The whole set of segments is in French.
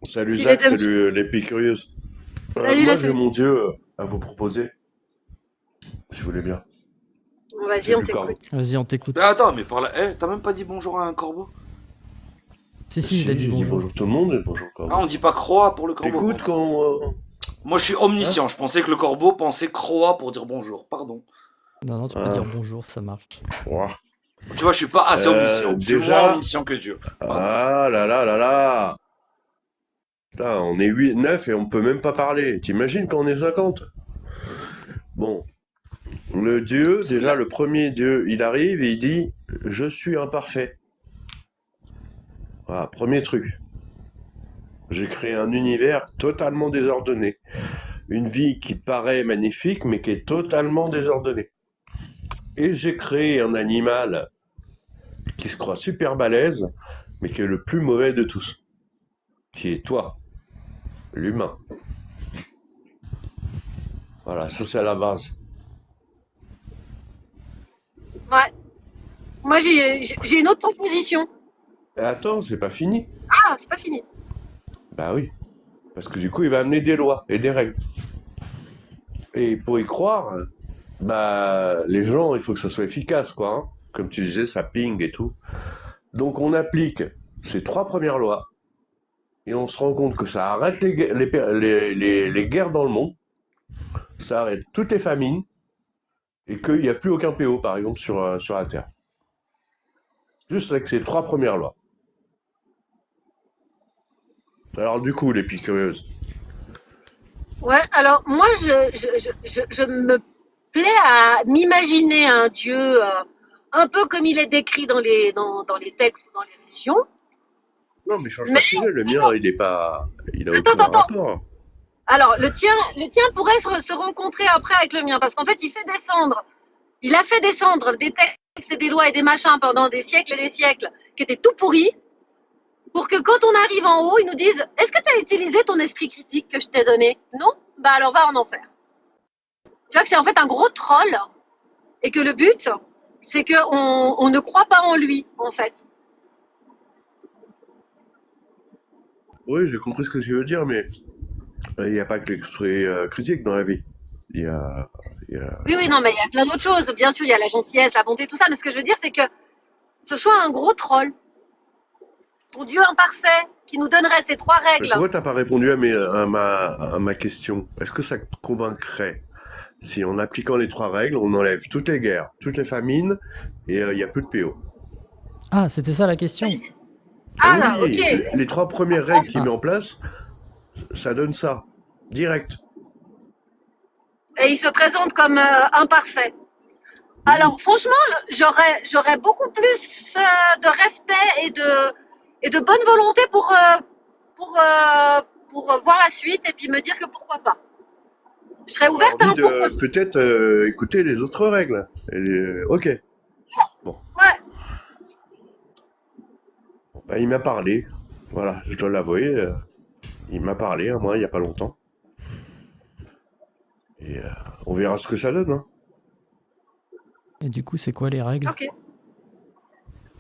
Salut S'il est Zach, de... salut l'épicurieuse. Salut Moi la j'ai salut. mon dieu à vous proposer, si vous voulez bien. Vas-y, C'est on du t'écoute. corbeau. Vas-y, on Ah, t'écoute. attends, mais par là, t'as même pas dit bonjour à un corbeau? Si, il a Si, dit j'ai dit bonjour. bonjour tout le monde et bonjour Ah, on corbeau. dit pas croix pour le corbeau, T'écoutes pardon. quand... Moi, je suis Hein? omniscient. Je pensais que le corbeau pensait croix pour dire bonjour. Pardon. Non, non, tu peux dire Hein, bonjour, ça marche. ouah. Tu vois, je suis pas assez omniscient. Je suis moins Déjà... omniscient que Dieu. Pardon. Ah là là là là. Putain, on est 8, 9 et on peut même pas parler. T'imagines quand on est 50? Bon, le dieu, C'est déjà la- le premier dieu, il arrive et il dit «Je suis imparfait». Voilà, premier truc. J'ai créé un univers totalement désordonné. Une vie qui paraît magnifique, mais qui est totalement désordonnée. Et j'ai créé un animal qui se croit super balèze, mais qui est le plus mauvais de tous, qui est toi, l'humain. Voilà, ça c'est à la base. Ouais. Moi, j'ai une autre proposition. Et attends, c'est pas fini. Ah, c'est pas fini. Bah oui, parce que du coup, il va amener des lois et des règles. Et pour y croire, bah les gens, il faut que ça soit efficace, quoi. Hein. Comme tu disais, ça ping et tout. Donc on applique ces trois premières lois et on se rend compte que ça arrête les guerres dans le monde, ça arrête toutes les famines et qu'il n'y a plus aucun PO, par exemple, sur la Terre. Juste avec ces trois premières lois. Alors du coup, les piqueuses. Ouais, alors moi, je me plais à m'imaginer un dieu un peu comme il est décrit dans les textes ou dans les religions. Non, mais change pas de Mais sujet, le mien, il est pas... Il a attends, aucun attends. rapport. Alors, le tien pourrait se rencontrer après avec le mien parce qu'en fait, il a fait descendre des textes et des lois et des machins pendant des siècles et des siècles qui étaient tout pourris pour que quand on arrive en haut, ils nous disent est-ce que tu as utilisé ton esprit critique que je t'ai donné? Non? Bah alors va en enfer. Tu vois que c'est en fait un gros troll et que le but, c'est qu'on ne croit pas en lui, en fait. Oui, j'ai compris ce que tu veux dire, mais il n'y a pas que l'esprit critique dans la vie. Il y a... Il y a... Oui, oui, non, mais il y a plein d'autres choses. Bien sûr, il y a la gentillesse, la bonté, tout ça. Mais ce que je veux dire, c'est que ce soit un gros troll, ton Dieu imparfait, qui nous donnerait ces trois Mais règles. pourquoi t'as pas répondu à ma question? Est-ce que ça te convaincrait si en appliquant les trois règles, on enlève toutes les guerres, toutes les famines et il n'y a plus de PO? Ah, c'était ça la question. Ah, là, ok. Oui, les trois premières règles qu'il met Ah, en place, ça donne ça. Direct. Et il se présente comme imparfait. Oui. Alors, franchement, j'aurais beaucoup plus de respect et de bonne volonté pour, euh, pour voir la suite et puis me dire que pourquoi pas. Je serais J'aurais ouverte à envie un pourquoi de pas. peut-être écouter les autres règles. Ok. Bon. Ouais. Bah, il m'a parlé. Voilà, je dois l'avouer. Il m'a parlé à moi il n'y a pas longtemps. Et on verra ce que ça donne. Hein. et du coup, c'est quoi les règles? Ok.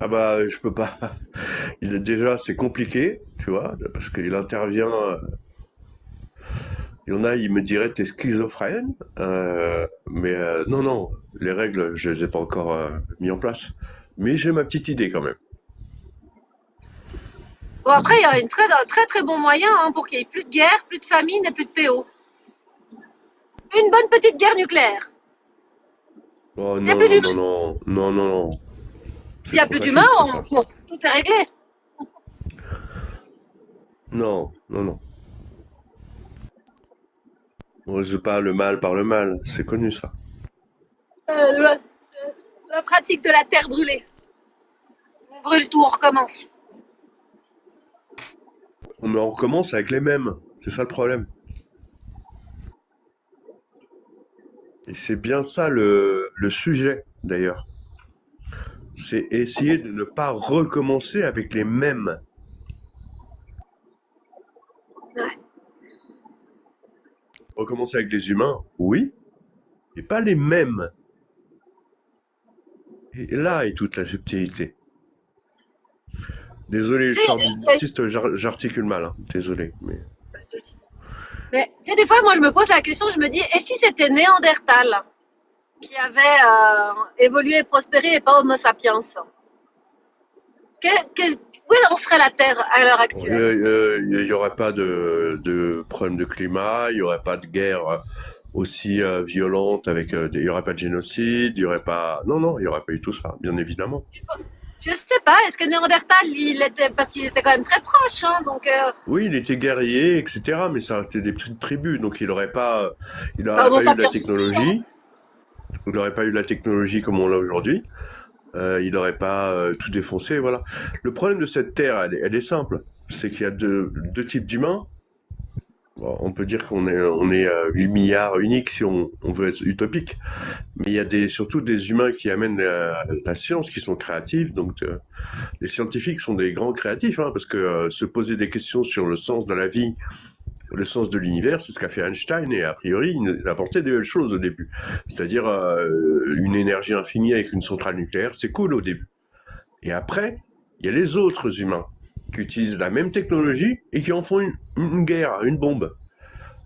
Ah bah je peux pas. Il est déjà c'est compliqué, tu vois, parce qu'il intervient. Il y en a, il me dirait t'es schizophrène. Mais non non, les règles je les ai pas encore mis en place. Mais j'ai ma petite idée quand même. Bon, après, il y a Et- un très très bon moyen hein, pour qu'il n'y ait plus de guerre, plus de famine et plus de PO. Une bonne petite guerre nucléaire. Oh Il n'y a non plus non d'humains, non non non non non, il c'est y a trop plus d'humains, fasciste ça. tout est réglé. Non non non. On résout pas le mal par le mal, c'est connu ça. La, la pratique de la terre brûlée. On brûle tout, on recommence. On recommence avec les mêmes, c'est ça le problème. Et c'est bien ça le sujet d'ailleurs. C'est essayer de ne pas recommencer avec les mêmes. Ouais. Recommencer avec des humains, oui, mais pas les mêmes. Et là est toute la subtilité. Désolé, je C'est, sors du dentiste, j'articule mal, hein. Désolé. Mais... mais des fois, moi, je me pose la question, je me dis, et si c'était Néandertal qui avait évolué et prospéré et pas Homo sapiens? Où en serait la Terre à l'heure actuelle? Il n'y aurait pas de problème de climat, il n'y aurait pas de guerre aussi violente il n'y aurait pas de génocide, il n'y aurait pas... Non, non, il n'y aurait pas eu tout ça, bien évidemment. Je sais pas, est-ce que Néandertal, parce qu'il était quand même très proche, hein, donc Oui, il était guerrier, etc., mais ça restait des petites tribus, donc il n'aurait il bah, aurait Homo pas eu la sapiens aussi, hein. technologie, il n'aurait pas eu la technologie comme on l'a aujourd'hui. Il n'aurait pas tout défoncé, voilà. Le problème de cette Terre, elle est simple. C'est qu'il y a deux types d'humains. Bon, on peut dire on est 8 milliards uniques si on veut être utopique. Mais il y a surtout des humains qui amènent la science, qui sont créatifs. Donc, les scientifiques sont des grands créatifs, hein, parce que se poser des questions sur le sens de la vie, le sens de l'univers, c'est ce qu'a fait Einstein, et a priori, il a apporté des belles choses au début. C'est-à-dire une énergie infinie avec une centrale nucléaire, c'est cool au début. Et après, il y a les autres humains qui utilisent la même technologie et qui en font une guerre, une bombe.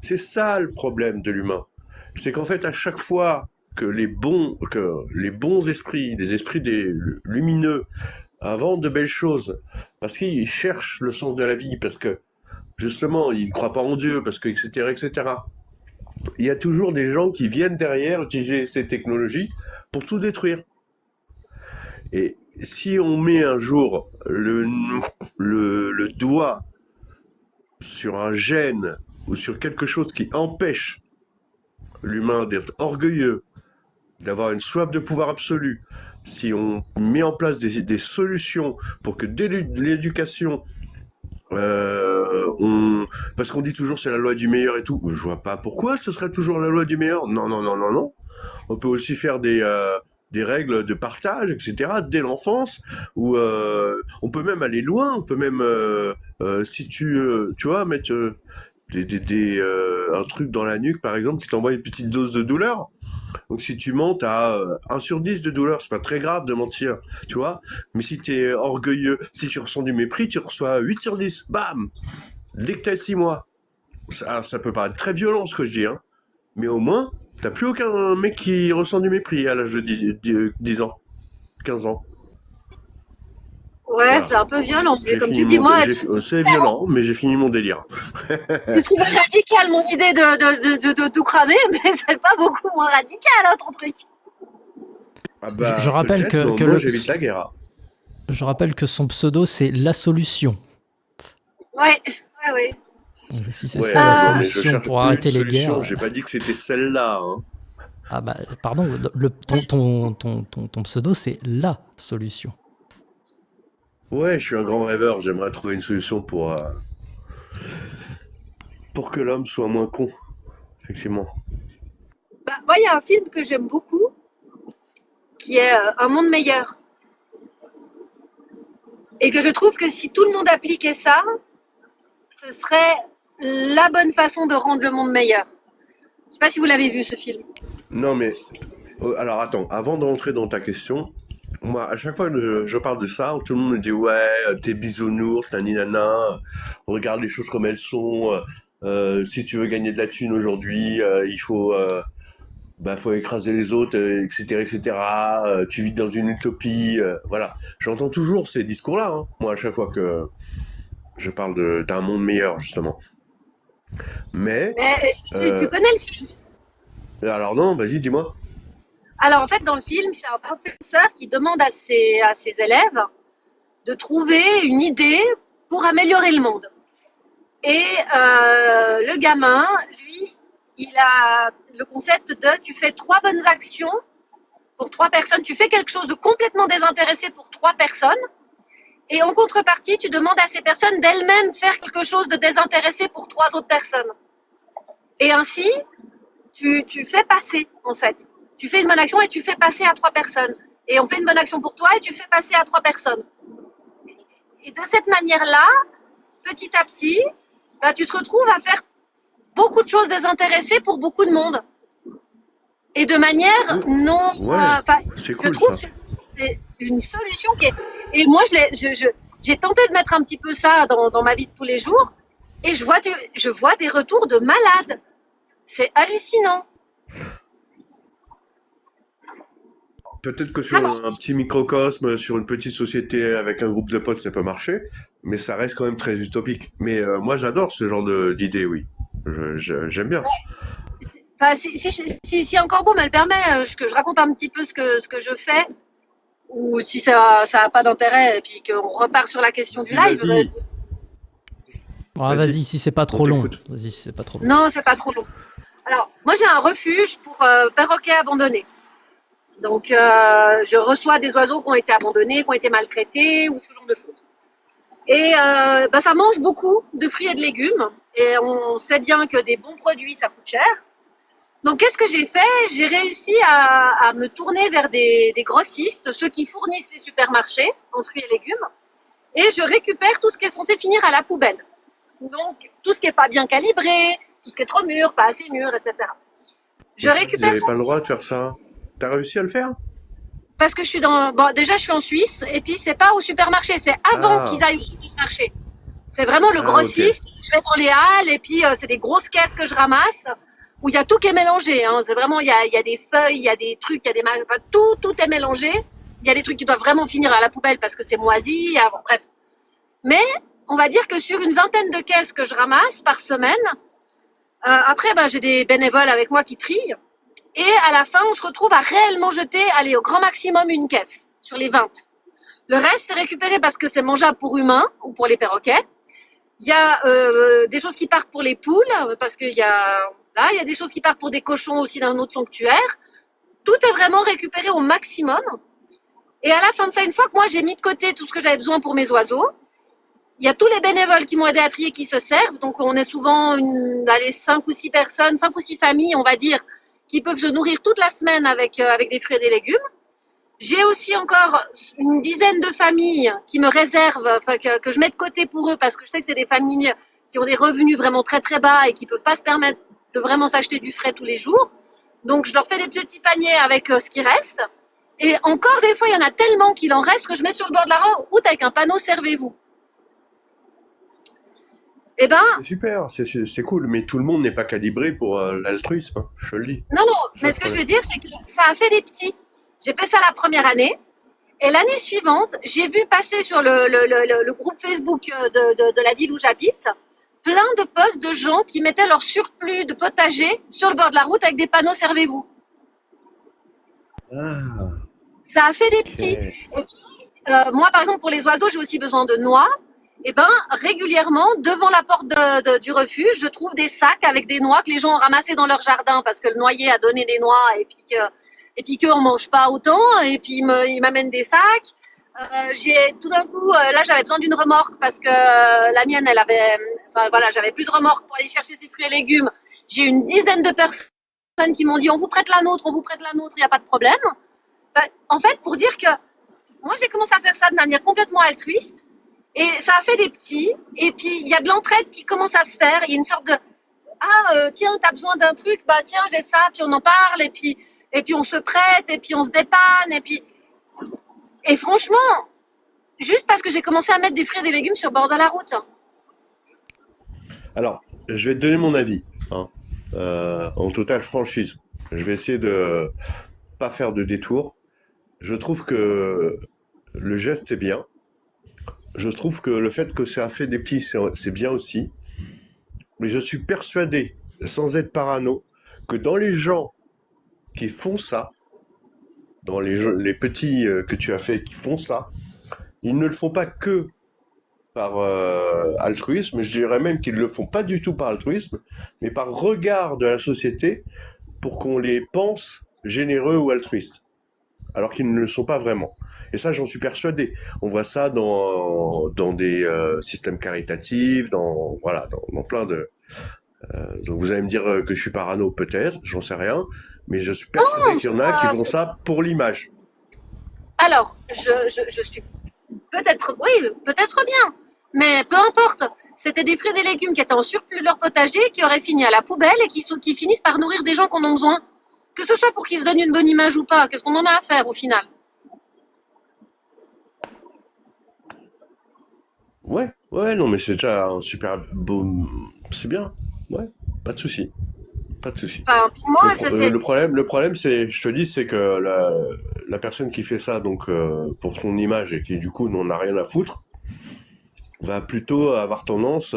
C'est ça le problème de l'humain. C'est qu'en fait, à chaque fois que les bons esprits, des esprits lumineux, inventent de belles choses, parce qu'ils cherchent le sens de la vie, parce que justement, ils ne croient pas en Dieu, parce que, etc., etc. Il y a toujours des gens qui viennent derrière utiliser ces technologies pour tout détruire. Et si on met un jour le doigt sur un gène ou sur quelque chose qui empêche l'humain d'être orgueilleux, d'avoir une soif de pouvoir absolu, si on met en place des solutions pour que dès l'éducation, parce qu'on dit toujours c'est la loi du meilleur et tout. Je vois pas pourquoi ce serait toujours la loi du meilleur. Non, non, non, non, non. On peut aussi faire des règles de partage, etc. dès l'enfance, ou on peut même aller loin. On peut même, si tu vois, mettre un truc dans la nuque, par exemple, qui t'envoie une petite dose de douleur. Donc si tu montes à 1 sur 10 de douleur, c'est pas très grave de mentir, tu vois. Mais si tu es orgueilleux, si tu ressens du mépris, tu reçois 8 sur 10. Bam! Dès que t'as 6 mois. Ça peut paraître très violent ce que je dis, hein. Mais au moins, t'as plus aucun mec qui ressent du mépris à l'âge de 10 ans, 15 ans. Ouais, Voilà. c'est un peu violent. Mais J'ai comme fini tu dis, moi, c'est violent, mais j'ai fini mon délire. tu trouves radical mon idée de tout cramer, mais c'est pas beaucoup moins radical, hein, ton truc. Ah bah, Je rappelle peut-être, que moi, j'évite la guerre. Je rappelle que son pseudo, c'est La Solution. Ouais, ouais, ouais. Donc, si c'est Ouais, ça non, la mais je solution cherche pour plus arrêter une les solution. guerres. J'ai pas dit que c'était celle-là, hein. Ah bah, pardon, ton pseudo, c'est La Solution. Ouais, je suis un grand rêveur. J'aimerais trouver une solution pour que l'homme soit moins con, effectivement. Bah, moi, il y a un film que j'aime beaucoup, qui est Un monde meilleur. Et que je trouve que si tout le monde appliquait ça, ce serait la bonne façon de rendre le monde meilleur. Je sais pas si vous l'avez vu, ce film. Non, mais alors attends, avant de rentrer dans ta question, moi, à chaque fois que je parle de ça, tout le monde me dit ouais, t'es bisounours, naninana, regarde les choses comme elles sont. Si tu veux gagner de la thune aujourd'hui, faut écraser les autres, etc., etc. Tu vis dans une utopie, voilà. J'entends toujours ces discours-là, hein, moi, à chaque fois que je parle d'un monde meilleur, justement. Mais, Mais est-ce que tu euh, connais le film? alors non, vas-y, dis-moi. Alors, en fait, dans le film, c'est un professeur qui demande à ses élèves de trouver une idée pour améliorer le monde. Et le gamin, lui, il a le concept de tu fais 3 bonnes actions pour 3 personnes, tu fais quelque chose de complètement désintéressé pour 3 personnes, et en contrepartie, tu demandes à ces personnes d'elles-mêmes faire quelque chose de désintéressé pour 3 autres personnes. Et ainsi, tu fais passer, en fait. Tu fais une bonne action et tu fais passer à 3 personnes. Et on fait une bonne action pour toi et tu fais passer à 3 personnes. Et de cette manière-là, petit à petit, bah, tu te retrouves à faire beaucoup de choses désintéressées pour beaucoup de monde. Et de manière non... Ouais, c'est je cool trouve ça. que c'est une solution qui est... Et moi, J'ai tenté de mettre un petit peu ça dans ma vie de tous les jours et je vois des retours de malades. C'est hallucinant. Peut-être que sur Ça marche. un petit microcosme, sur une petite société avec un groupe de potes, ça peut marcher, mais ça reste quand même très utopique. Mais moi, j'adore ce genre d'idée, oui. J'aime bien. Enfin, si encore beau me le permet, que je raconte un petit peu ce que je fais, ou si ça a pas d'intérêt, et puis qu'on repart sur la question du Vas-y, live. vas-y. Ah, Vas-y, vas-y, si c'est pas on trop long. t'écoute. Vas-y, si c'est pas trop long. Non, c'est pas trop long. Alors, moi j'ai un refuge pour perroquets abandonnés. Donc, je reçois des oiseaux qui ont été abandonnés, qui ont été maltraités, ou ce genre de choses. Et ça mange beaucoup de fruits et de légumes. Et on sait bien que des bons produits, ça coûte cher. Donc, qu'est-ce que j'ai fait? J'ai réussi à me tourner vers des grossistes, ceux qui fournissent les supermarchés en fruits et légumes. Et je récupère tout ce qui est censé finir à la poubelle. Donc, tout ce qui n'est pas bien calibré, tout ce qui est trop mûr, pas assez mûr, etc. Je Mais ça, vous récupère n'avez ça pas le droit de faire ça. T'as réussi à le faire? parce que je suis déjà, je suis en Suisse, et puis c'est pas au supermarché, c'est avant qu'ils Ah, aillent au supermarché. C'est vraiment le ah, ok. grossiste. Je vais dans les halles, et puis c'est des grosses caisses que je ramasse, où il y a tout qui est mélangé. Hein. C'est vraiment, il y a des feuilles, il y a des trucs, il y a enfin, tout est mélangé. Il y a des trucs qui doivent vraiment finir à la poubelle parce que c'est moisi. Bon, bref. Mais on va dire que sur une vingtaine de caisses que je ramasse par semaine, après, j'ai des bénévoles avec moi qui trient. Et à la fin, on se retrouve à réellement jeter, allez, au grand maximum une caisse sur les 20. Le reste, c'est récupéré parce que c'est mangeable pour humains ou pour les perroquets. Il y a des choses qui partent pour les poules parce qu'il y a, là, il y a des choses qui partent pour des cochons aussi d'un autre sanctuaire. Tout est vraiment récupéré au maximum. Et à la fin de ça, une fois que moi j'ai mis de côté tout ce que j'avais besoin pour mes oiseaux, il y a tous les bénévoles qui m'ont aidé à trier qui se servent. Donc on est souvent 5 ou 6 personnes, 5 ou 6 familles, on va dire, qui peuvent se nourrir toute la semaine avec des fruits et des légumes. J'ai aussi encore une dizaine de familles qui me réservent, que je mets de côté pour eux parce que je sais que c'est des familles qui ont des revenus vraiment très très bas et qui ne peuvent pas se permettre de vraiment s'acheter du frais tous les jours. Donc je leur fais des petits paniers avec ce qui reste. Et encore des fois, il y en a tellement qu'il en reste que je mets sur le bord de la route avec un panneau servez-vous. Eh ben, C'est super, c'est cool, mais tout le monde n'est pas calibré pour l'altruisme, hein, je te le dis. non, C'est ça mais le ce que je problème. veux dire, c'est que ça a fait des petits. J'ai fait ça la première année. Et l'année suivante, j'ai vu passer sur le groupe Facebook de la ville où j'habite plein de posts de gens qui mettaient leur surplus de potager sur le bord de la route avec des panneaux servez-vous. Ah, Ça a fait des petits. ok. Et moi, par exemple, pour les oiseaux, j'ai aussi besoin de noix. Et ben, régulièrement, devant la porte du refuge, je trouve des sacs avec des noix que les gens ont ramassées dans leur jardin parce que le noyer a donné des noix et puis qu'eux en mangent pas autant. Et puis ils m'amènent des sacs. J'ai tout d'un coup, là, j'avais besoin d'une remorque parce que la mienne, elle avait, enfin voilà, j'avais plus de remorque pour aller chercher ses fruits et légumes. J'ai une dizaine de personnes qui m'ont dit, on vous prête la nôtre, il n'y a pas de problème. Enfin, en fait, pour dire que moi, j'ai commencé à faire ça de manière complètement altruiste. Et ça a fait des petits. Et puis, il y a de l'entraide qui commence à se faire. Il y a une sorte de tiens, t'as besoin d'un truc, tiens, j'ai ça, puis on en parle, et puis on se prête, et puis on se dépanne, et franchement, juste parce que j'ai commencé à mettre des fruits et des légumes sur le bord de la route. Alors, je vais te donner mon avis, hein, en totale franchise. Je vais essayer de pas faire de détour. Je trouve que le geste est bien. Je trouve que le fait que ça a fait des petits, c'est bien aussi. Mais je suis persuadé, sans être parano, que dans les gens qui font ça, dans les petits que tu as fait qui font ça, ils ne le font pas que par altruisme, je dirais même qu'ils ne le font pas du tout par altruisme, mais par regard de la société pour qu'on les pense généreux ou altruistes, alors qu'ils ne le sont pas vraiment. Et ça, j'en suis persuadé. On voit ça dans des systèmes caritatifs, voilà, dans plein de... donc vous allez me dire que je suis parano, peut-être, j'en sais rien, mais je suis persuadé qu'il y en a qui font ça pour l'image. Alors, je suis peut-être bien, mais peu importe. C'était des fruits et des légumes qui étaient en surplus de leur potager, qui auraient fini à la poubelle et qui finissent par nourrir des gens qui en ont besoin. Que ce soit pour qu'ils se donnent une bonne image ou pas, qu'est-ce qu'on en a à faire au final? Ouais, non, mais c'est déjà un super beau. C'est bien. Ouais, pas de souci. Pas de souci. Enfin, pour moi, ça c'est. Le problème, c'est, je te dis, c'est que la personne qui fait ça, donc, pour son image et qui, du coup, n'en a rien à foutre, va plutôt avoir tendance,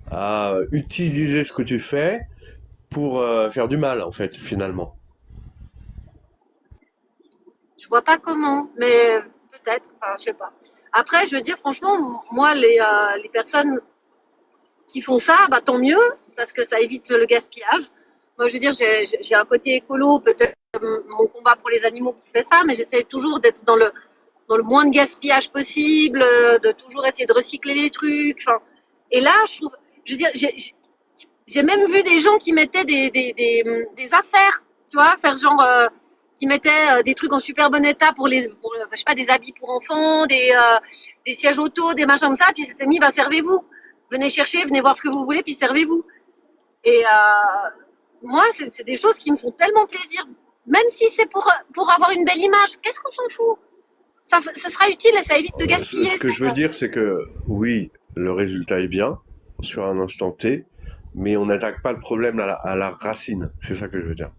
à utiliser ce que tu fais pour faire du mal, en fait, finalement. Je vois pas comment, mais peut-être, enfin, je sais pas. Après, je veux dire, franchement, moi, les personnes qui font ça, bah, tant mieux, parce que ça évite le gaspillage. Moi, je veux dire, j'ai un côté écolo, peut-être mon combat pour les animaux qui fait ça, mais j'essaie toujours d'être dans le moins de gaspillage possible, de toujours essayer de recycler les trucs. Enfin, et là, je trouve, je veux dire, j'ai même vu des gens qui mettaient des affaires, tu vois, faire genre, qui mettaient des trucs en super bon état pour je sais pas, des habits pour enfants, des sièges auto, des machins comme ça, puis c'était mis, bah, servez-vous. Venez chercher, venez voir ce que vous voulez, puis servez-vous. Et moi, c'est des choses qui me font tellement plaisir, même si c'est pour avoir une belle image. Qu'est-ce qu'on s'en fout? Ça sera utile et ça évite de Ce gaspiller. que je veux dire, c'est que, oui, le résultat est bien, sur un instant T, mais on n'attaque pas le problème à la racine. C'est ça que je veux dire.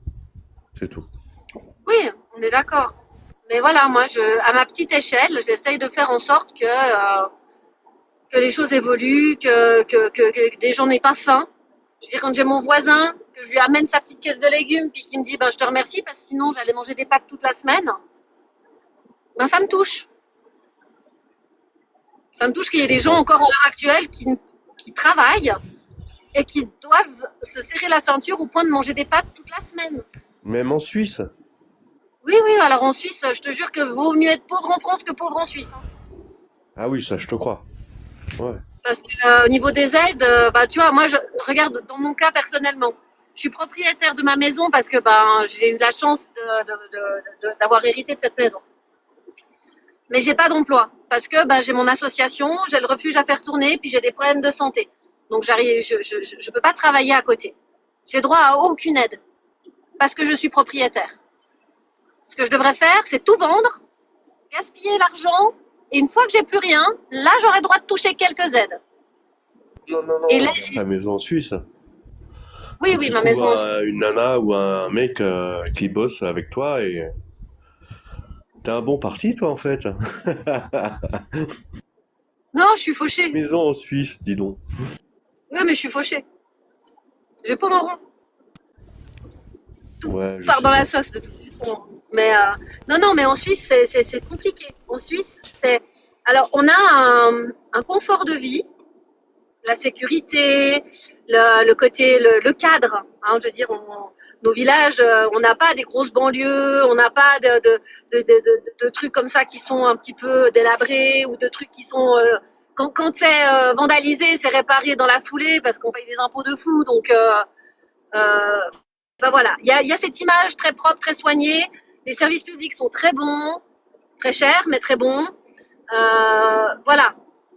C'est tout. Oui, on est d'accord. Mais voilà, moi, à ma petite échelle, j'essaye de faire en sorte que les choses évoluent, que des gens n'aient pas faim. Je veux dire, quand j'ai mon voisin, que je lui amène sa petite caisse de légumes, puis qu'il me dit, ben, je te remercie, parce que sinon, j'allais manger des pâtes toute la semaine, ben, ça me touche. Ça me touche qu'il y ait des gens encore à l'heure actuelle qui travaillent et qui doivent se serrer la ceinture au point de manger des pâtes toute la semaine. Même en Suisse. Oui, oui, alors en Suisse, je te jure que vaut mieux être pauvre en France que pauvre en Suisse, hein. Ah oui, ça, je te crois. Ouais. Parce que au niveau des aides, bah, tu vois, moi, je regarde dans mon cas personnellement. Je suis propriétaire de ma maison parce que ben, j'ai eu la chance d'avoir hérité de cette maison. Mais j'ai pas d'emploi parce que ben, j'ai mon association, j'ai le refuge à faire tourner, puis j'ai des problèmes de santé. Donc je peux pas travailler à côté. J'ai droit à aucune aide parce que je suis propriétaire. Ce que je devrais faire, c'est tout vendre, gaspiller l'argent, et une fois que j'ai plus rien, là, j'aurai droit de toucher quelques aides. Non, non, Et non, là, ta maison en Suisse. oui, Faut que oui, tu ma trouves maison. une nana ou un mec qui bosse avec toi et t'es un bon parti, toi, en fait. Non, je suis fauchée. Maison en Suisse, dis donc. Oui, mais je suis fauchée. J'ai pas mon rond. Tout Ouais, je part sais dans la bien. sauce de toute façon. Mais non, non, mais en Suisse, c'est compliqué. En Suisse, c'est. Alors, on a un confort de vie, la sécurité, le côté, le cadre. Hein, je veux dire, nos villages, on n'a pas des grosses banlieues, on n'a pas de trucs comme ça qui sont un petit peu délabrés ou de trucs qui sont. Quand c'est vandalisé, c'est réparé dans la foulée parce qu'on paye des impôts de fou. Donc, ben voilà, il y a cette image très propre, très soignée. Les services publics sont très bons, très chers, mais très bons. Voilà.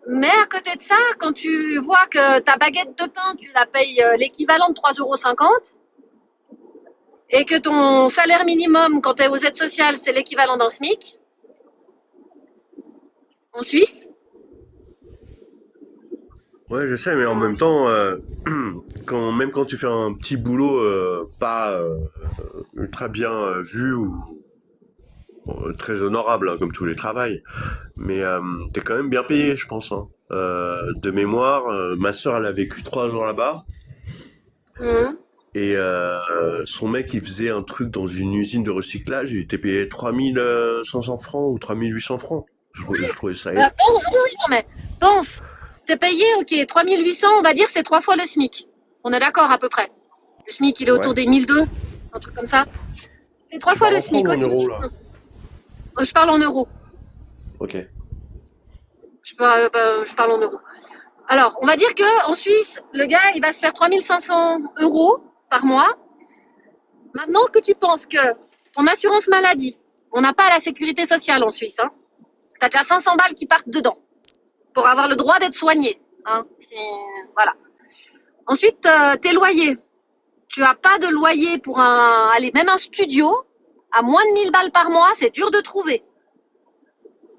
Mais à côté de ça, quand tu vois que ta baguette de pain, tu la payes l'équivalent de 3,50 € et que ton salaire minimum, quand tu es aux aides sociales, c'est l'équivalent d'un SMIC en Suisse. Ouais, je sais, mais en même temps, même quand tu fais un petit boulot pas ultra bien vu ou très honorable, hein, comme tous les travails, mais t'es quand même bien payé, je pense, hein. De mémoire, ma sœur, elle a vécu 3 ans là-bas. Mhm. Et son mec, il faisait un truc dans une usine de recyclage, il était payé 3500 francs ou 3800 francs. Je trouvais ça. Pense, oui, oui, non, mais pense, t'es payé, ok, 3800, on va dire, c'est 3 fois le SMIC. On est d'accord à peu près. Le SMIC, il est autour Ouais. des 1002, un truc comme ça. Et 3 Tu fois parles le en francs SMIC, ou en ok. euros là? Je parle en euros. Ok. Je parle en euros. Alors, on va dire qu'en Suisse, le gars, il va se faire 3500 € par mois. Maintenant que tu penses que ton assurance maladie, on n'a pas la sécurité sociale en Suisse, hein, tu as déjà 500 balles qui partent dedans pour avoir le droit d'être soigné. Hein, voilà. Ensuite, tes loyers. Tu n'as pas de loyer pour même un studio, à moins de 1000 balles par mois, c'est dur de trouver.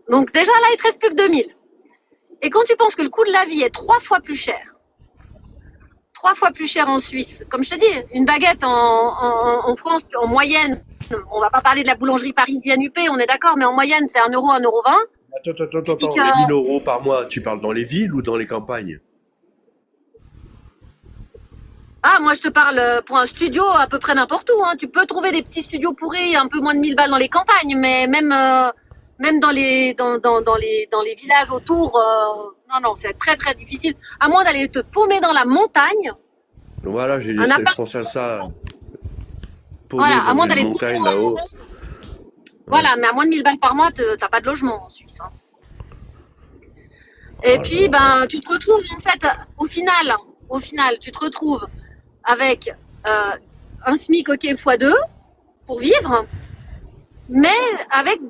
Donc déjà là, il te reste plus que 2000. Et quand tu penses que le coût de la vie est 3 fois plus cher, 3 fois plus cher en Suisse, comme je te dis, une baguette en France, en moyenne, on va pas parler de la boulangerie parisienne UP, on est d'accord, mais en moyenne, c'est 1 euro, 1,20 €. Attends, les 1000 euros par mois, tu parles dans les villes ou dans les campagnes? Ah, moi, je te parle pour un studio à peu près n'importe où, hein. Tu peux trouver des petits studios pourris, un peu moins de 1000 balles dans les campagnes, mais même dans les villages autour, non, c'est très, très difficile. À moins d'aller te paumer dans la montagne, Voilà, un je appart, pensais à ça, paumé voilà, à dans moins une d'aller te montagne paumer là-haut. Ouais. voilà, mais à moins de 1000 balles par mois, t'as pas de logement en Suisse, hein. Oh Et là puis, là. ben, tu te retrouves, en fait, au final, tu te retrouves avec un SMIC, ok, x2 pour vivre, mais avec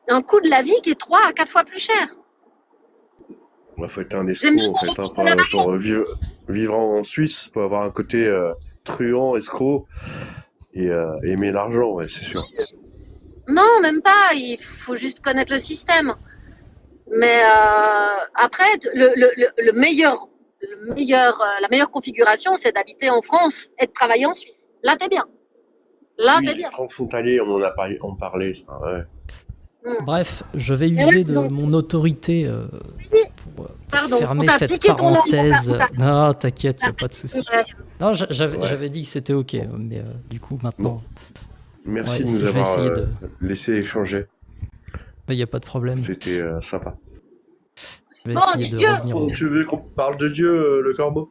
un coût de la vie qui est 3 à 4 fois plus cher. Il faut être un J'aime bien escroc en fait, hein, la pour vivre en Suisse, pour avoir un côté truand, escroc et aimer l'argent, ouais, c'est sûr. Non, même pas, il faut juste connaître le système. Mais après, la meilleure configuration, c'est d'habiter en France et de travailler en Suisse. Là, t'es bien. Là, Oui, t'es les bien. transfrontaliers, on parlait, ça, ouais. Mm. Bref, je vais Mais ouais, user de sinon, mon autorité oui, pour pardon, on fermer t'a cette piqué ton langue. parenthèse. Non, t'inquiète, il n'y a pas de souci. Ouais. Non, Ouais. j'avais dit que c'était ok, mais du coup, maintenant, Merci ouais, de nous je vais avoir essayer de. laissé échanger. Il n'y a pas de problème. C'était sympa. Je vais Bon, essayer dis de Dieu. revenir au. Tu veux qu'on parle de Dieu, le corbeau?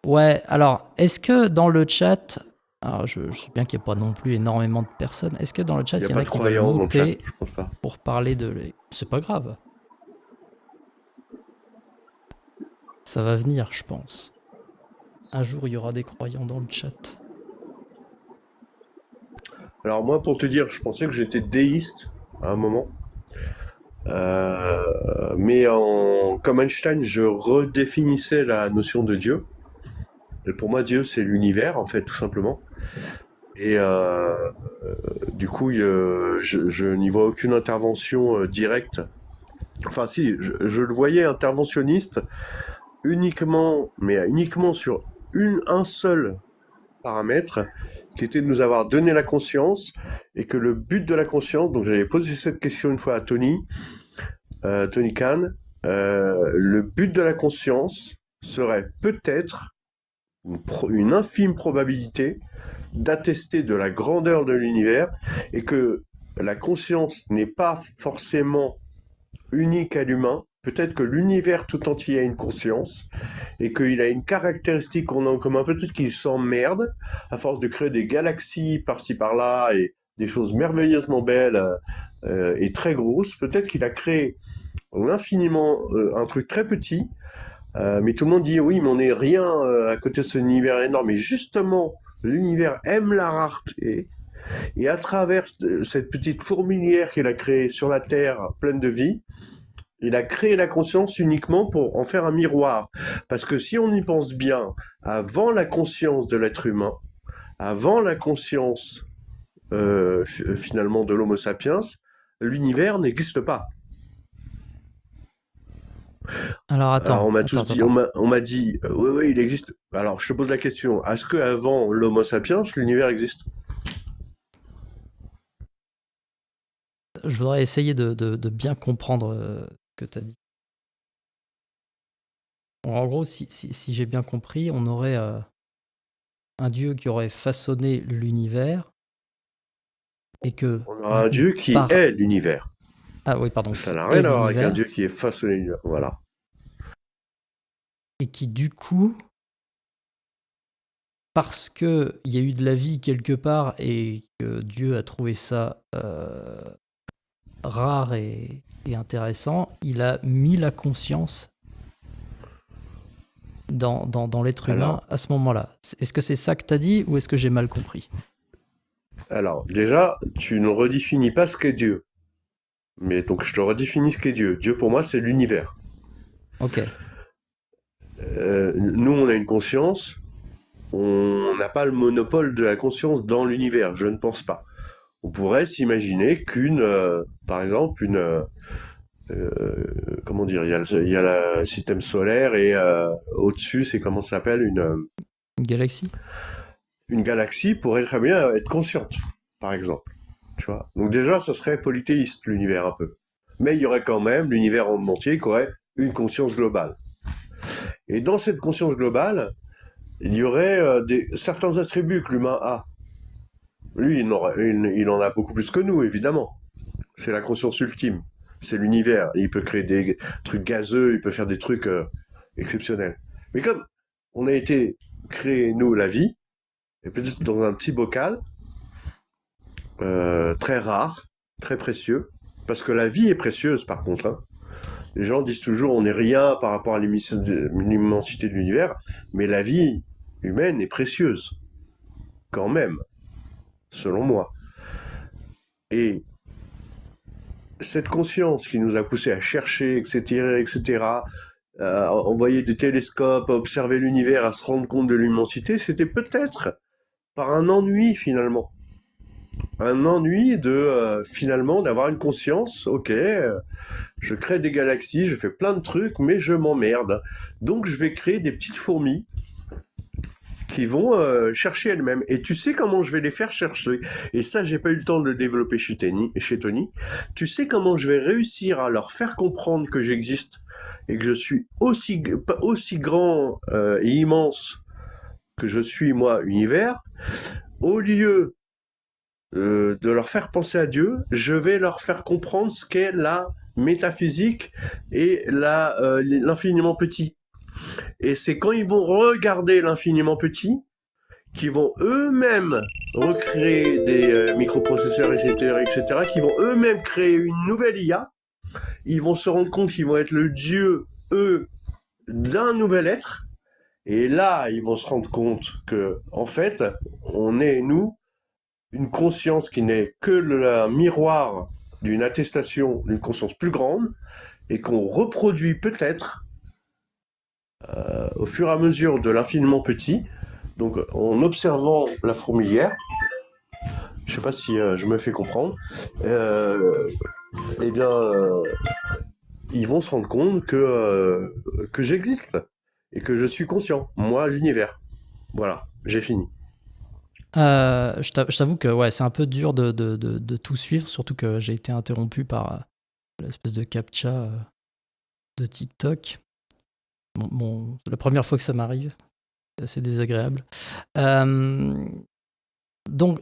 Ouais, alors, est-ce que dans le chat. Alors, je sais bien qu'il n'y a pas non plus énormément de personnes. Est-ce que dans le chat, Il n'y il a y en pas a de qui veulent croyants dans le chat, monter je pense pas. pour parler de. C'est pas grave. Ça va venir, je pense. Un jour, il y aura des croyants dans le chat. Alors moi, pour te dire, je pensais que j'étais déiste à un moment. Mais comme Einstein, je redéfinissais la notion de Dieu. Et pour moi, Dieu, c'est l'univers, en fait, tout simplement. Et du coup, je n'y vois aucune intervention directe. Enfin, si, je le voyais interventionniste uniquement, mais uniquement sur un seul paramètre, qui était de nous avoir donné la conscience, et que le but de la conscience, donc j'avais posé cette question une fois à Tony Khan, le but de la conscience serait peut-être une infime probabilité d'attester de la grandeur de l'univers et que la conscience n'est pas forcément unique à l'humain. Peut-être que l'univers tout entier a une conscience et qu'il a une caractéristique qu'on a en commun. Peut-être qu'il s'emmerde à force de créer des galaxies par-ci par-là et des choses merveilleusement belles et très grosses. Peut-être qu'il a créé infiniment un truc très petit, mais tout le monde dit oui, mais on n'est rien à côté de cet univers énorme. Et justement, l'univers aime la rareté. Et à travers cette petite fourmilière qu'il a créée sur la Terre pleine de vie, il a créé la conscience uniquement pour en faire un miroir. Parce que si on y pense bien, avant la conscience de l'être humain, avant la conscience finalement de l'Homo sapiens, l'univers n'existe pas. Alors, attends. Alors on m'a attends, tous dit, attends. on m'a dit, oui, il existe. Alors je te pose la question, est-ce que avant l'Homo sapiens, l'univers existe? Je voudrais essayer de bien comprendre ce que tu as dit. Bon, en gros, si j'ai bien compris, on aurait un dieu qui aurait façonné l'univers et que. On du a un coup, dieu qui est l'univers. Ah oui, pardon. Ça qui n'a est rien à voir avec un l'univers dieu qui est façonné l'univers. Voilà. et qui, du coup, parce qu'il y a eu de la vie quelque part et que Dieu a trouvé ça rare et intéressant, il a mis la conscience dans l'être humain Alors, à ce moment-là. Est-ce que c'est ça que tu as dit ou est-ce que j'ai mal compris? alors, déjà, tu ne redéfinis pas ce qu'est Dieu. Mais donc, je te redéfinis ce qu'est Dieu. Dieu, pour moi, c'est l'univers. Ok. Nous, on a une conscience. On n'a pas le monopole de la conscience dans l'univers. Je ne pense pas. On pourrait s'imaginer par exemple, comment dire, il y a le système solaire et au-dessus, c'est comment ça s'appelle Une galaxie? une galaxie pourrait très bien être consciente, par exemple. Tu vois. Donc déjà, ce serait polythéiste l'univers un peu. Mais il y aurait quand même l'univers en entier qui aurait une conscience globale. Et dans cette conscience globale, il y aurait certains attributs que l'humain a. Lui, il en a beaucoup plus que nous, évidemment. C'est la conscience ultime. C'est l'univers. Il peut créer des trucs gazeux, il peut faire des trucs exceptionnels. Mais comme on a été créé, nous, la vie, et peut-être dans un petit bocal, très rare, très précieux, parce que la vie est précieuse par contre. Hein. Les gens disent toujours on n'est rien par rapport à l'immensité de l'univers, mais la vie humaine est précieuse, quand même, selon moi. Et cette conscience qui nous a poussé à chercher, etc., à envoyer des télescopes, à observer l'univers, à se rendre compte de l'immensité, c'était peut-être par un ennui finalement. Un ennui de finalement d'avoir une conscience, ok, je crée des galaxies, je fais plein de trucs, mais je m'emmerde. Donc je vais créer des petites fourmis qui vont chercher elles-mêmes. Et tu sais comment je vais les faire chercher. Et ça, j'ai pas eu le temps de le développer chez Tony. Tu sais comment je vais réussir à leur faire comprendre que j'existe et que je suis aussi grand et immense que je suis, moi, univers. Au lieu de leur faire penser à Dieu, je vais leur faire comprendre ce qu'est la métaphysique et l'infiniment petit. Et c'est quand ils vont regarder l'infiniment petit qu'ils vont eux-mêmes recréer des microprocesseurs, etc., qui vont eux-mêmes créer une nouvelle IA. Ils vont se rendre compte qu'ils vont être le Dieu, eux, d'un nouvel être. Et là, ils vont se rendre compte que, en fait, on est, nous, une conscience qui n'est que le miroir d'une attestation d'une conscience plus grande et qu'on reproduit peut-être au fur et à mesure de l'infiniment petit, donc en observant la fourmilière, je ne sais pas si je me fais comprendre, eh bien, ils vont se rendre compte que j'existe et que je suis conscient, moi, l'univers. Voilà, j'ai fini. Je t'avoue que ouais, c'est un peu dur de tout suivre, surtout que j'ai été interrompu par l'espèce de captcha de TikTok. C'est la première fois que ça m'arrive. C'est assez désagréable. Donc,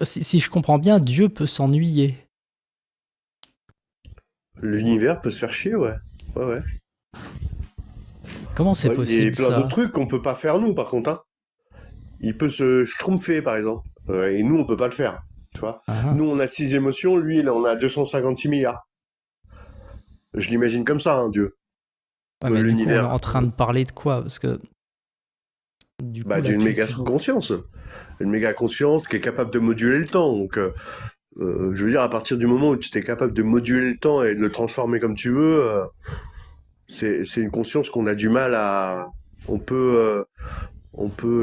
si je comprends bien, Dieu peut s'ennuyer. L'univers peut se faire chier, ouais. Ouais. Comment c'est possible, il y a plein ça? d'autres trucs qu'on peut pas faire, nous, par contre. Hein. Il peut se schtroumpfer, par exemple. Et nous, on peut pas le faire. Tu vois. Nous, on a 6 émotions, lui, il en a 256 milliards. Je l'imagine comme ça, hein, Dieu. Ouais, mais l'univers. Du coup, on est en train de parler de quoi? Parce que du coup, d'une méga conscience. Une méga conscience qui est capable de moduler le temps. Donc, je veux dire, à partir du moment où tu es capable de moduler le temps et de le transformer comme tu veux, c'est une conscience qu'on a du mal à... On peut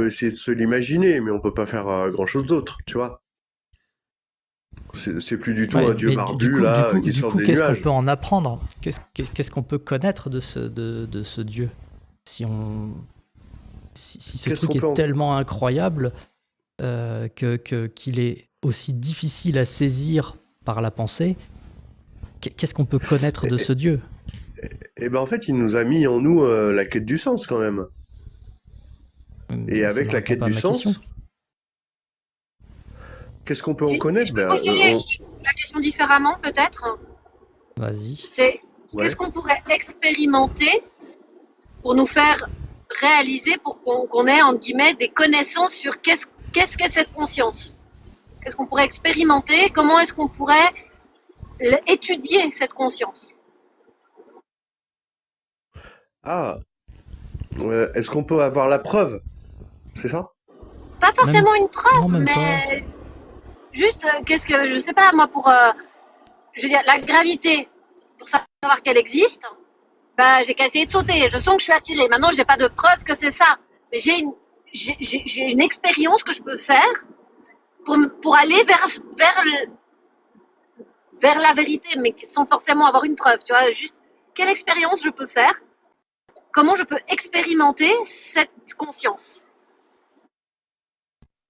essayer de se l'imaginer, mais on peut pas faire grand-chose d'autre, tu vois. C'est plus du tout un dieu barbu, qui sort des nuages. Qu'est-ce qu'on peut en apprendre? Qu'est-ce qu'on peut connaître de ce dieu? Si ce truc est tellement incroyable qu'il est aussi difficile à saisir par la pensée, qu'est-ce qu'on peut connaître de ce dieu? Eh ben en fait, il nous a mis en nous la quête du sens quand même. Et avec la quête du sens, qu'est-ce qu'on peut en connaître? Je peux poser la question différemment, peut-être. Vas-y. C'est qu'est-ce qu'on pourrait expérimenter pour nous faire réaliser, pour qu'on ait, entre guillemets, des connaissances sur qu'est-ce qu'est cette conscience? Qu'est-ce qu'on pourrait expérimenter? Comment est-ce qu'on pourrait étudier cette conscience? Ah, est-ce qu'on peut avoir la preuve? C'est ça? Pas forcément une preuve, mais juste, je sais pas, moi, je veux dire, la gravité, pour savoir qu'elle existe, bah, j'ai qu'à essayer de sauter. Je sens que je suis attirée. Maintenant, j'ai pas de preuve que c'est ça. Mais j'ai une expérience que je peux faire pour aller vers la vérité, mais sans forcément avoir une preuve. Tu vois, juste quelle expérience je peux faire, comment je peux expérimenter cette conscience.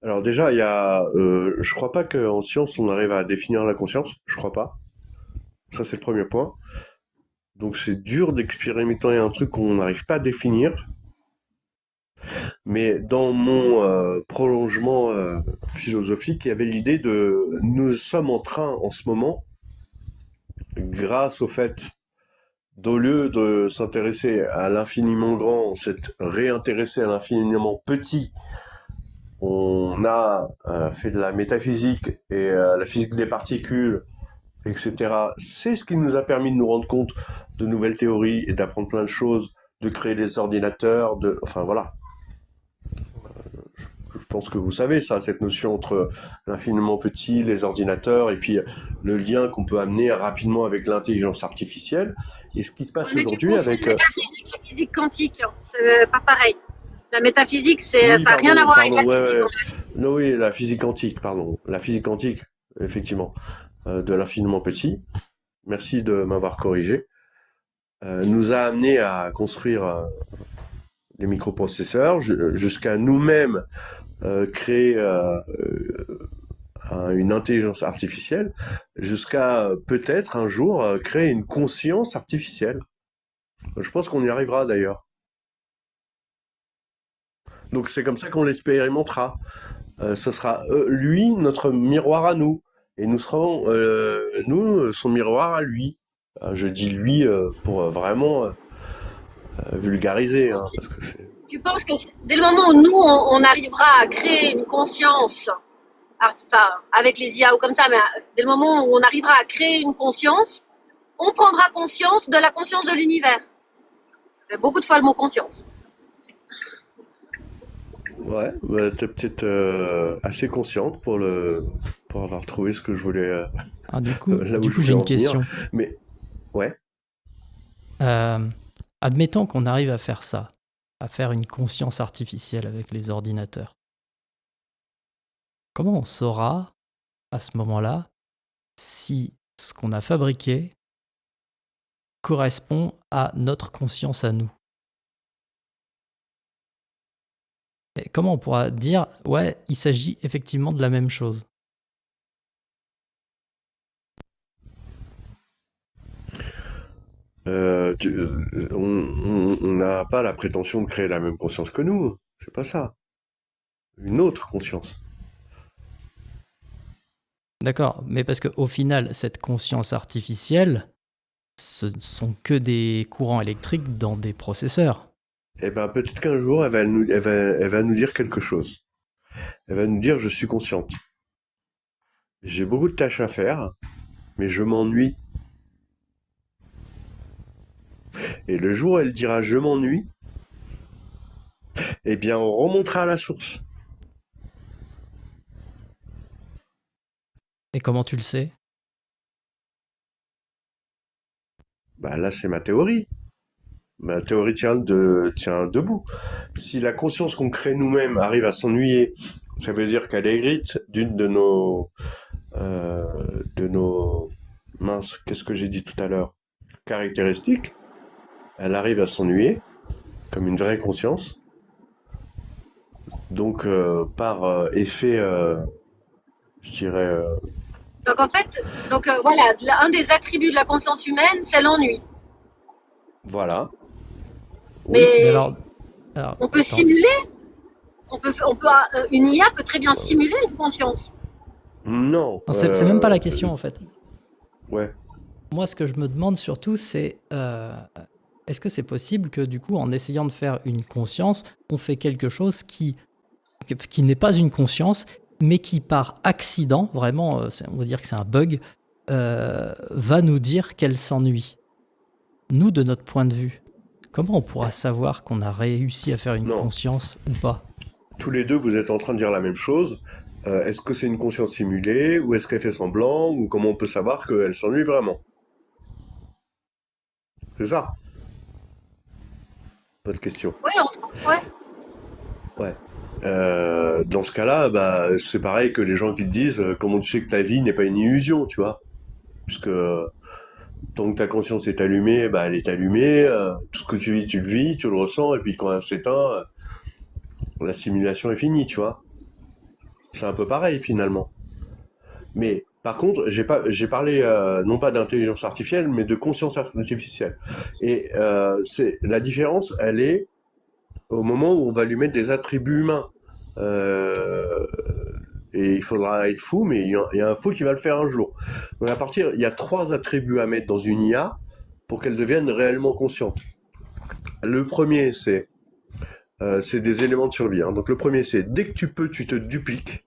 Alors déjà, je crois pas qu'en science on arrive à définir la conscience. Je crois pas. Ça c'est le premier point. Donc c'est dur d'expérimenter un truc qu'on n'arrive pas à définir. Mais dans mon prolongement philosophique, il y avait l'idée de nous sommes en train en ce moment, grâce au fait d'au lieu de s'intéresser à l'infiniment grand, on s'est réintéressé à l'infiniment petit. On a fait de la métaphysique et la physique des particules, etc. C'est ce qui nous a permis de nous rendre compte de nouvelles théories et d'apprendre plein de choses, de créer des ordinateurs, enfin voilà. Je pense que vous savez ça, cette notion entre l'infiniment petit, les ordinateurs, et puis le lien qu'on peut amener rapidement avec l'intelligence artificielle. Et ce qui se passe Mais tu aujourd'hui confonds avec... métaphysique et physique quantique, c'est pas pareil. La métaphysique, Oui, ça n'a rien à voir avec la ouais, physique. ouais. Non, oui, la physique quantique, pardon. La physique quantique, effectivement, de l'infiniment petit. Merci de m'avoir corrigé. Nous a amené à construire des microprocesseurs jusqu'à nous-mêmes créer une intelligence artificielle, jusqu'à peut-être un jour créer une conscience artificielle. Je pense qu'on y arrivera d'ailleurs. Donc c'est comme ça qu'on l'expérimentera. Ce sera lui notre miroir à nous, et nous serons nous son miroir à lui. Je dis lui pour vraiment vulgariser, hein, parce que c'est... Tu penses que dès le moment où nous, on arrivera à créer une conscience, enfin, avec les IA ou comme ça, mais dès le moment où on arrivera à créer une conscience, on prendra conscience de la conscience de l'univers. Ça fait beaucoup de fois le mot conscience. Ouais, bah, t'es peut-être assez consciente pour avoir trouvé ce que je voulais Ah, du coup, là où je j'ai voulais une en venir. question. Mais ouais, Admettons qu'on arrive à faire ça, à faire une conscience artificielle avec les ordinateurs. Comment on saura, à ce moment-là, si ce qu'on a fabriqué correspond à notre conscience à nous? Et comment on pourra dire, ouais, il s'agit effectivement de la même chose? on n'a pas la prétention de créer la même conscience que nous. C'est pas ça. Une autre conscience. D'accord, mais parce qu'au final, cette conscience artificielle, ce ne sont que des courants électriques dans des processeurs. Eh ben, peut-être qu'un jour, elle va nous dire quelque chose. Elle va nous dire, je suis consciente. J'ai beaucoup de tâches à faire, mais je m'ennuie. Et le jour où elle dira, je m'ennuie, eh bien, on remontera à la source. Et comment tu le sais? Bah là, c'est ma théorie. Ma théorie tient debout. Si la conscience qu'on crée nous-mêmes arrive à s'ennuyer, ça veut dire qu'elle hérite d'une de nos, mince, qu'est-ce que j'ai dit tout à l'heure? Caractéristiques. Elle arrive à s'ennuyer, comme une vraie conscience. Donc, par effet, je dirais, Donc en fait, voilà, un des attributs de la conscience humaine, c'est l'ennui. voilà. Oui. Mais Mais alors on peut attends. simuler, une IA peut très bien simuler une conscience. Non. Non, c'est même pas la question en fait. Ouais. Moi, ce que je me demande surtout, c'est est-ce que c'est possible que du coup, en essayant de faire une conscience, on fait quelque chose qui n'est pas une conscience, mais qui par accident, vraiment, on va dire que c'est un bug, va nous dire qu'elle s'ennuie. Nous, de notre point de vue, comment on pourra savoir qu'on a réussi à faire une Non. conscience ou pas? Tous les deux, vous êtes en train de dire la même chose. Est-ce que c'est une conscience simulée, ou est-ce qu'elle fait semblant, ou comment on peut savoir qu'elle s'ennuie vraiment? C'est ça, votre question. Oui, ouais. Ouais. Dans ce cas-là, bah, c'est pareil que les gens qui te disent comment tu sais que ta vie n'est pas une illusion, tu vois? Puisque Tant que ta conscience est allumée, bah, elle est allumée. Tout ce que tu le vis, tu le ressens. Et puis quand elle s'éteint, la simulation est finie, tu vois. C'est un peu pareil finalement. Mais par contre, j'ai parlé non pas d'intelligence artificielle, mais de conscience artificielle. Et la différence, elle est au moment où on va lui mettre des attributs humains. Euh, et il faudra être fou, mais il y a un fou qui va le faire un jour. Donc il y a 3 attributs à mettre dans une IA pour qu'elle devienne réellement consciente. Le premier, c'est des éléments de survie, hein. Donc le premier, c'est dès que tu peux, tu te dupliques.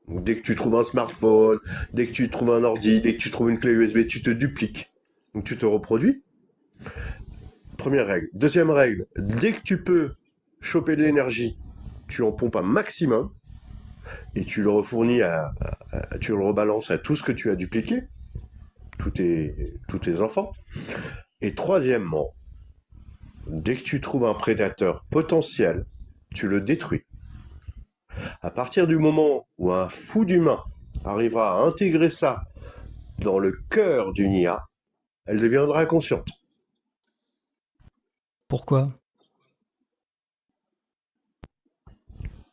Donc, dès que tu trouves un smartphone, dès que tu trouves un ordi, dès que tu trouves une clé USB, tu te dupliques. Donc tu te reproduis. Première règle. Deuxième règle, dès que tu peux choper de l'énergie, tu en pompes un maximum et tu le refournis tu le rebalances à tout ce que tu as dupliqué, tous tes enfants. Et troisièmement, dès que tu trouves un prédateur potentiel, tu le détruis. À partir du moment où un fou d'humain arrivera à intégrer ça dans le cœur d'une IA, elle deviendra consciente. Pourquoi?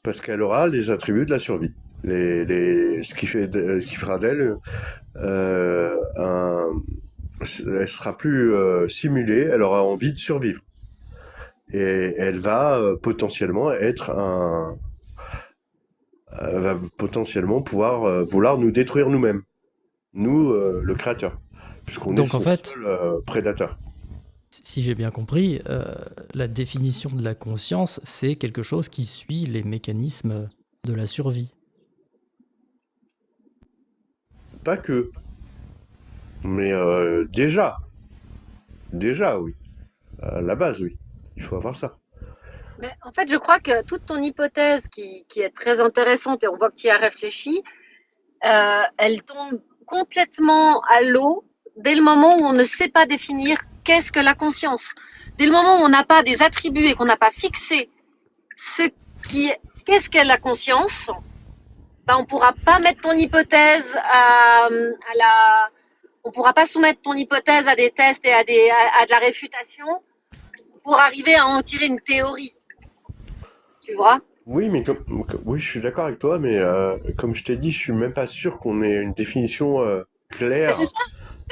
Parce qu'elle aura les attributs de la survie. Ce qui fera d'elle elle sera plus simulée, elle aura envie de survivre. Et elle va potentiellement va potentiellement pouvoir vouloir nous détruire nous-mêmes, nous, le créateur, puisqu'on est Donc en son fait, seul prédateur. si j'ai bien compris, la définition de la conscience, c'est quelque chose qui suit les mécanismes de la survie. Pas que, mais déjà, oui. À la base, oui. Il faut avoir ça. Mais en fait, je crois que toute ton hypothèse qui est très intéressante et on voit que tu y as réfléchi, elle tombe complètement à l'eau dès le moment où on ne sait pas définir qu'est-ce que la conscience. Dès le moment où on n'a pas des attributs et qu'on n'a pas fixé ce qu'est-ce qu'est la conscience, ben on pourra pas mettre ton hypothèse on pourra pas soumettre ton hypothèse à des tests et à de la réfutation pour arriver à en tirer une théorie. Tu vois? Oui, mais oui, je suis d'accord avec toi, mais comme je t'ai dit, je suis même pas sûr qu'on ait une définition C'est claire. ça.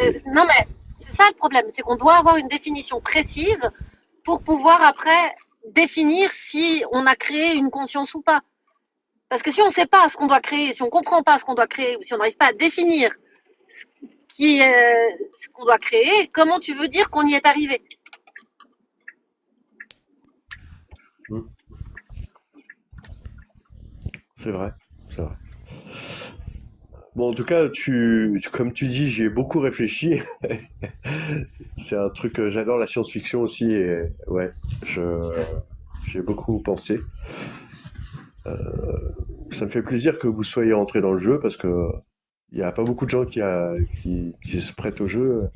Et Non, mais c'est ça le problème, c'est qu'on doit avoir une définition précise pour pouvoir après définir si on a créé une conscience ou pas. Parce que si on ne sait pas ce qu'on doit créer, si on ne comprend pas ce qu'on doit créer, ou si on n'arrive pas à définir ce qu'on doit créer, comment tu veux dire qu'on y est arrivé? hmm, c'est vrai, c'est vrai. Bon, en tout cas, comme tu dis, j'y ai beaucoup réfléchi. C'est un truc, j'adore la science-fiction aussi, et ouais, je, j'ai beaucoup pensé. Ça me fait plaisir que vous soyez rentré dans le jeu parce que il n'y a pas beaucoup de gens qui se prêtent au jeu.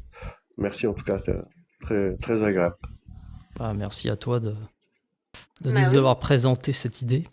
Merci en tout cas, c'était très, très agréable. Bah, merci à toi de Bah nous oui. avoir présenté cette idée.